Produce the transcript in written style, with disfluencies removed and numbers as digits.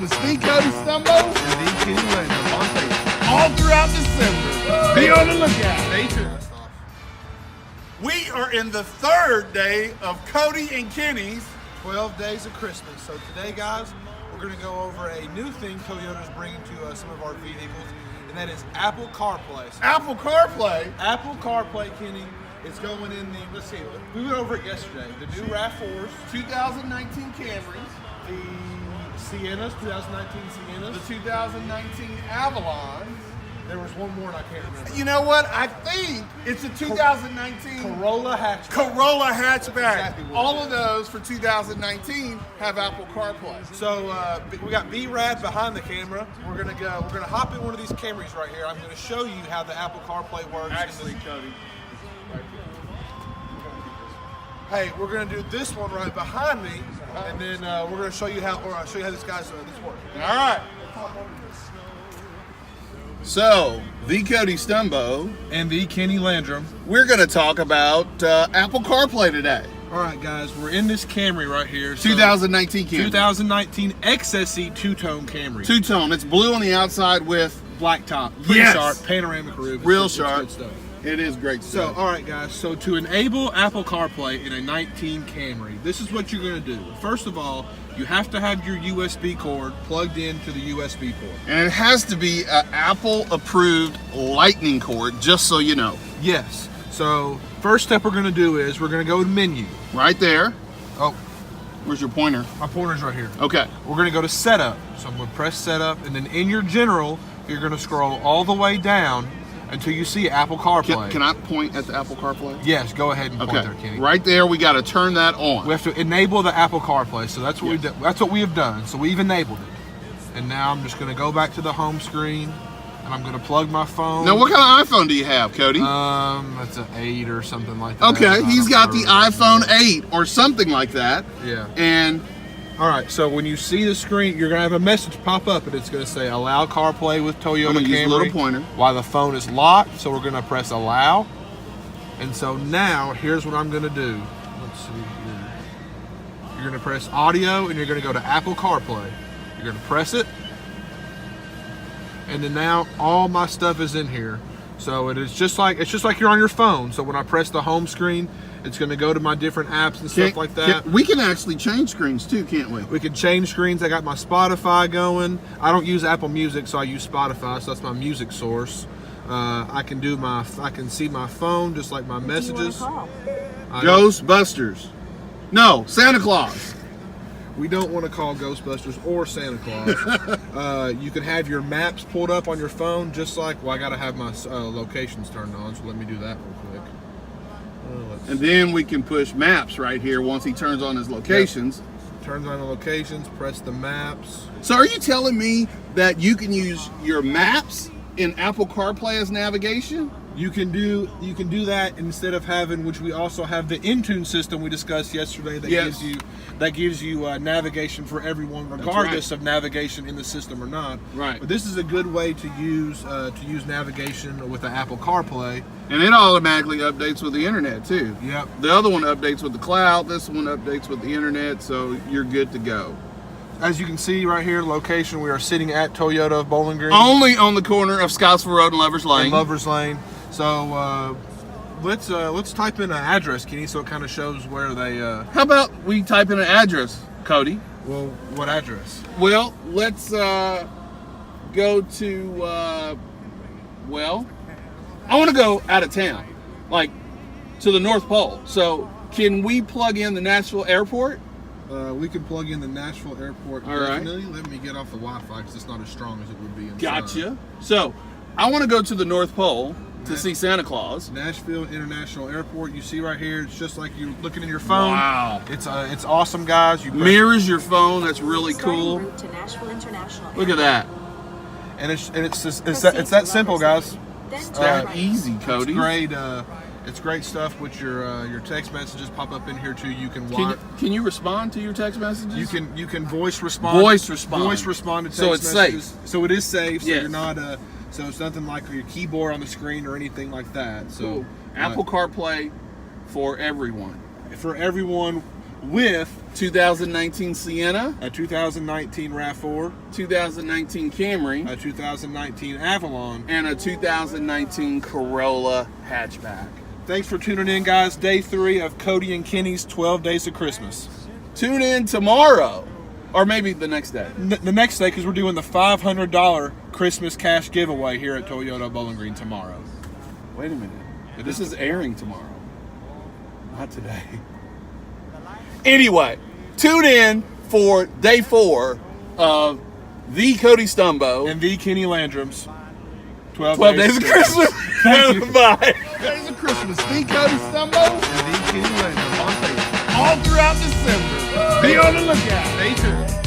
with the Cody Stumbo and the Kenny Landrum on Facebook all throughout December. Be on the lookout. Stay tuned. We are in the third day of Cody and Kinny's 12 days of Christmas. So today, guys, we're going to go over a new thing Toyota's bringing to some of our vehicles, and that is Apple CarPlay. Apple CarPlay. Apple CarPlay, Kenny, is going in the, let's see, we went over it yesterday. The new RAV4s, 2019 Camrys, the Siennas, 2019 Siennas, the 2019 Avalons. There was one more and I can't remember. You know what? I think it's a 2019 Corolla hatchback. Corolla hatchback. Exactly all of those for 2019 have Apple CarPlay. So we got B-Rad behind the camera. We're gonna hop in one of these Camrys right here. I'm gonna show you how the Apple CarPlay works. Actually, Cody. Hey, we're gonna do this one right behind me, and then we're gonna show you how this this works. All right. So, the Cody Stumbo And the Kenny Landrum. we're going to talk about Apple CarPlay today. All right, guys, we're in this Camry right here. 2019 Camry. 2019 XSE two-tone Camry. Two-tone. It's blue on the outside with Black top, pretty Yes. sharp, panoramic roof. real It's sharp. good stuff. It is great So, stuff. all right, guys. So, to enable Apple CarPlay in a 19 Camry, this is what you're going to do. First of all, you have to have your USB cord plugged into the USB port. And it has to be an Apple-approved lightning cord, just so you know. Yes. So, first step we're going to do is we're going to go to menu. Right there. Oh, Where's your pointer? my pointer's right here. Okay. We're going to go to setup. So, I'm going to press setup, and then in your general, you're going to scroll all the way down until you see Apple CarPlay. Can I point at the Apple CarPlay? Yes, go ahead and point Okay. there, Kenny. Right there, we got to turn that on. We have to enable the Apple CarPlay, so that's what that's what we have done. So we've enabled it, and now I'm just going to go back to the home screen, and I'm going to plug my phone. Now, what kind of iPhone do you have, Cody? That's an 8 or something like that. Okay, he's got the iPhone 8 or something like that. Yeah. And All right. So when you see the screen, you're going to have a message pop up, and it's going to say "Allow CarPlay with Toyota I'm gonna Camry." use a little pointer. While the phone is locked, so we're going to press Allow. And so now, here's what I'm going to do. Let's see here. You're going to press Audio, and you're going to go to Apple CarPlay. You're going to press it, and then now all my stuff is in here. So it's just like you're on your phone. So when I press the home screen, it's going to go to my different apps and stuff like that. we can actually change screens too, can't we? We can change screens. I got my Spotify going. I don't use Apple Music, so I use Spotify. So that's my music source. I can see my phone just like my messages. Ghostbusters. No, Santa Claus. We don't want to call Ghostbusters or Santa Claus. You can have your maps pulled up on your phone, just like, well, I got to have my locations turned on, so let me do that real quick. And then we can push maps right here once he turns on his locations. Turns on the locations, press the maps. So are you telling me that you can use your maps in Apple CarPlay as navigation? You can do that instead of having, which we also have the Intune system we discussed yesterday that gives you navigation for everyone, regardless of navigation in the system or not. Right. But this is a good way to use navigation with the Apple CarPlay. And it automatically updates with the internet too. Yep. The other one updates with the cloud. This one updates with the internet, so you're good to go. As you can see right here, location, we are sitting at Toyota of Bowling Green. Only on the corner of Scottsville Road and Lovers Lane. Lovers Lane. So let's type in an address, Kenny, so it kind of shows where they. How about we type in an address, Cody? Well, what address? Well, let's go to. Well, I want to go out of town, like to the North Pole. So, can we plug in the Nashville Airport? We can plug in the Nashville Airport. All right. Definitely. Let me get off the Wi-Fi because it's not as strong as it would be inside. Gotcha. So, I want to go to the North Pole to see Santa Claus. Nashville International Airport. You see right here, it's just like you're looking in your phone. Wow. It's awesome, guys. Mirrors your phone. That's really cool. Route to Nashville International Look at that. And it's that simple, guys. Then That right. easy, Cody. It's great. It's great stuff with your text messages pop up in here too. You can watch. Can you respond to your text messages? You can voice respond. Voice respond. Voice respond to text So it's messages. safe. So it is safe. So Yes. you're not so it's nothing like your keyboard on the screen or anything like that. So Cool. Apple CarPlay for everyone. for everyone with 2019 Sienna, a 2019 RAV4, 2019 Camry, a 2019 Avalon, and a 2019 Corolla hatchback. Thanks for tuning in, guys. Day 3 of Cody and Kinny's 12 Days of Christmas. Tune in tomorrow, or maybe the next day. The next day, because we're doing the $500 Christmas cash giveaway here at Toyota Bowling Green tomorrow. Wait a minute. This is airing tomorrow, not today. Anyway, tune in for day 4 of the Cody Stumbo And the Kenny Landrum's 12 Days of Christmas. Thank you. Bye. Days of Christmas. The Cody Stumbo and the Kenny Landrum on Facebook. All throughout December. Be on the lookout. Stay tuned.